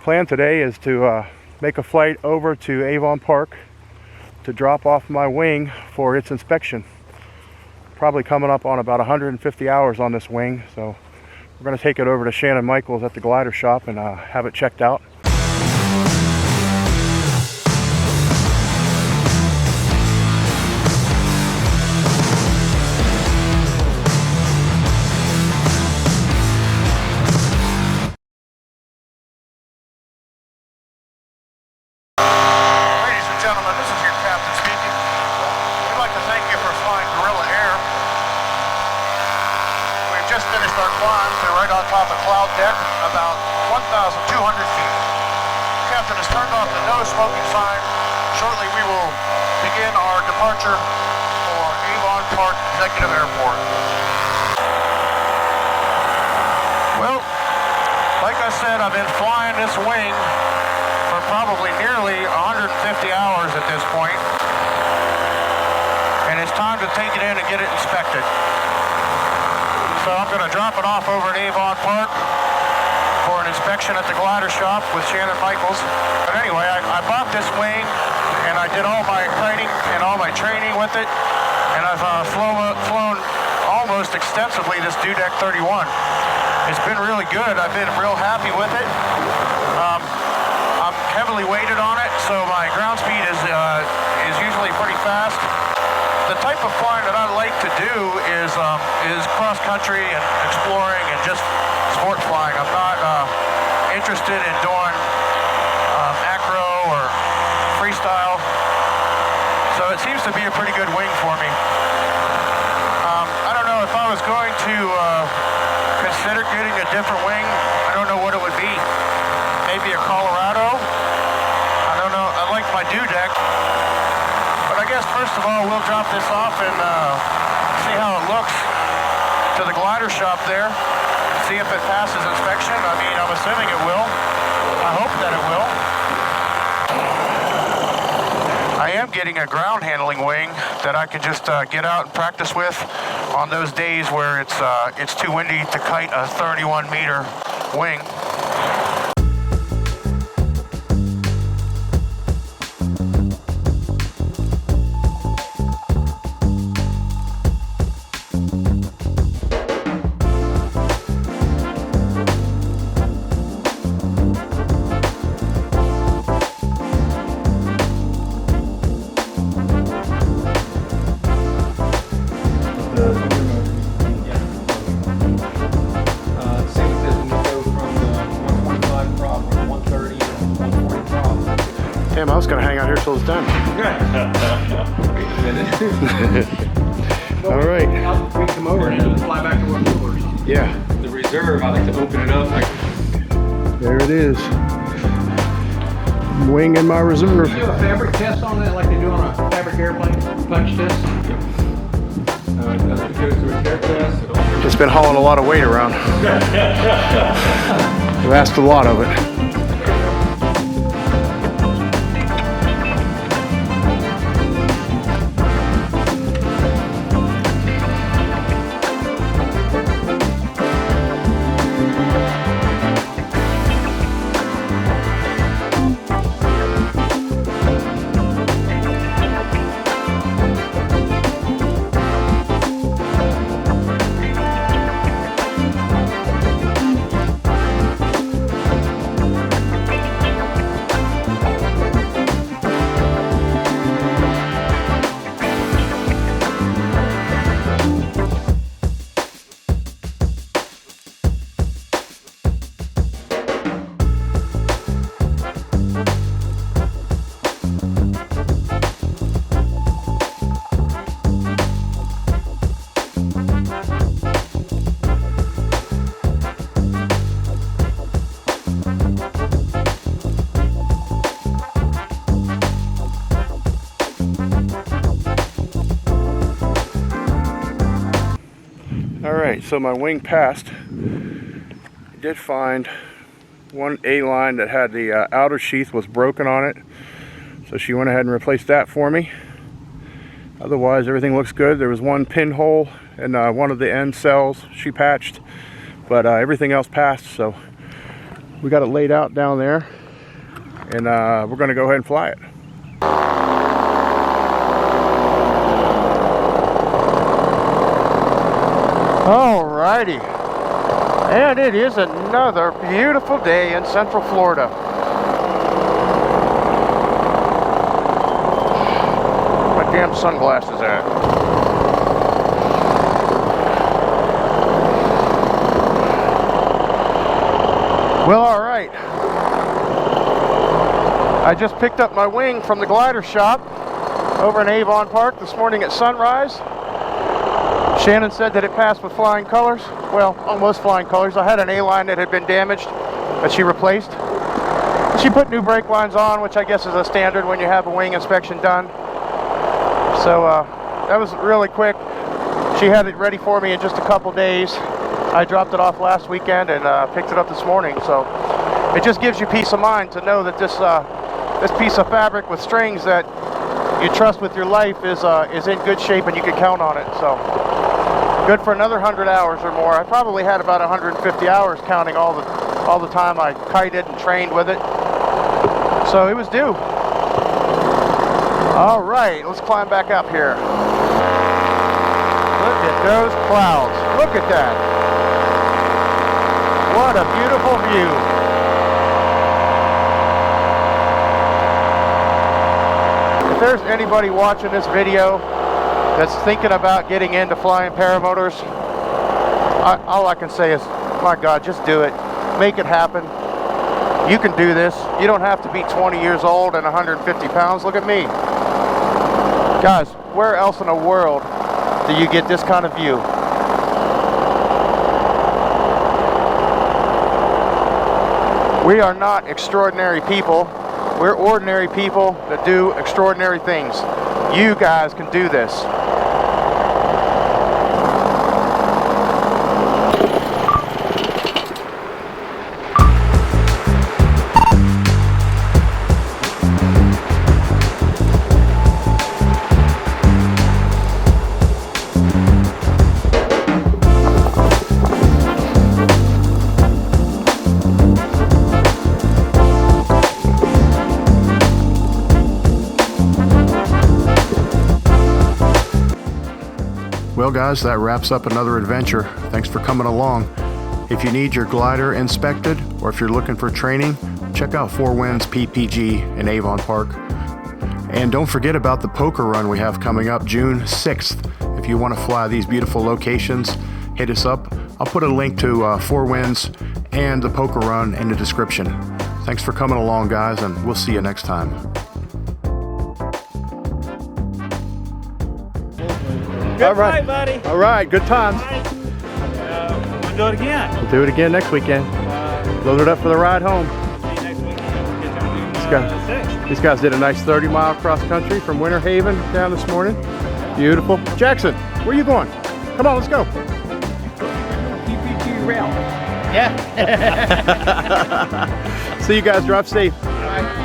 plan today is to make a flight over to Avon Park to drop off my wing for its inspection. Probably coming up on about 150 hours on this wing, so we're going to take it over to Shannon Michaels at the glider shop and have it checked out. About 1,200 feet. Captain has turned off the no smoking sign. Shortly we will begin our departure for Avon Park Executive Airport. Well, like I said, I've been flying this wing for probably nearly 150 hours at this point. And it's time to take it in and get it inspected. So I'm going to drop it off over at Avon Park for an inspection at the glider shop with Shannon Michaels. But anyway, I bought this wing and I did all my kiting and all my training with it. And I've flown almost extensively this Dudek 31. It's been really good. I've been real happy with it. I'm heavily weighted on it, so my ground speed is usually pretty fast. The type of flying that I like to do is cross-country and exploring and just sport flying. I'm not interested in doing acro or freestyle, so it seems to be a pretty good wing for me. I don't know if I was going to consider getting a different wing. I don't know what it would be. Maybe a Colorado. I don't know. I like my Dudek. But I guess first of all, we'll drop this off and see how it looks to the glider shop there. See if it passes inspection. I mean, I'm assuming it will. I hope that it will. I am getting a ground handling wing that I can just get out and practice with on those days where it's too windy to kite a 31-meter wing. Damn, I was going to hang out here till it's done. All right. We come over and then fly back to what coolers. Yeah. The reserve, I like to open it up. There it is. Wing in my reserve. Do a fabric test on that like they do on a fabric airplane? Punch test? It doesn't go through a tear test. It's been hauling a lot of weight around. I've asked a lot of it. Alright, so my wing passed. I did find one A-line that had the outer sheath was broken on it. So she went ahead and replaced that for me. Otherwise, everything looks good. There was one pinhole in one of the end cells she patched, but everything else passed. So We got it laid out down there, and we're going to go ahead and fly it. Alrighty, and it is another beautiful day in Central Florida. Where my damn sunglasses at? Well, alright. I just picked up my wing from the glider shop over in Avon Park this morning at sunrise. Shannon said that it passed with flying colors. Well, almost flying colors. I had an A-line that had been damaged that she replaced. She put new brake lines on, which I guess is a standard when you have a wing inspection done. So that was really quick. She had it ready for me in just a couple days. I dropped it off last weekend and picked it up this morning. So it just gives you peace of mind to know that this piece of fabric with strings that you trust with your life is in good shape and you can count on it. So good for another 100 hours or more. I probably had about 150 hours counting all the time I kited and trained with it. So it was due. All right, let's climb back up here. Look at those clouds. Look at that. What a beautiful view. If there's anybody watching this video that's thinking about getting into flying paramotors, all I can say is, my God, just do it. Make it happen. You can do this. You don't have to be 20 years old and 150 pounds. Look at me. Guys, where else in the world do you get this kind of view? We are not extraordinary people. We're ordinary people that do extraordinary things. You guys can do this. Well guys, that wraps up another adventure. Thanks for coming along. If you need your glider inspected, or if you're looking for training, check out Four Winds Ppg in Avon Park. And don't forget about the poker run we have coming up June 6th. If you want to fly these beautiful locations, hit us up. I'll put a link to Four Winds and the poker run in the description. Thanks for coming along guys, and we'll see you next time. Good fight, buddy. All right, good times. We'll do it again. We'll do it again next weekend. Load it up for the ride home. See you next weekend. We'll get down to These guys did a nice 30-mile cross country from Winter Haven down this morning. Beautiful. Jackson, where are you going? Come on, let's go. PPG rail. Yeah. See you guys. Drive safe. All right.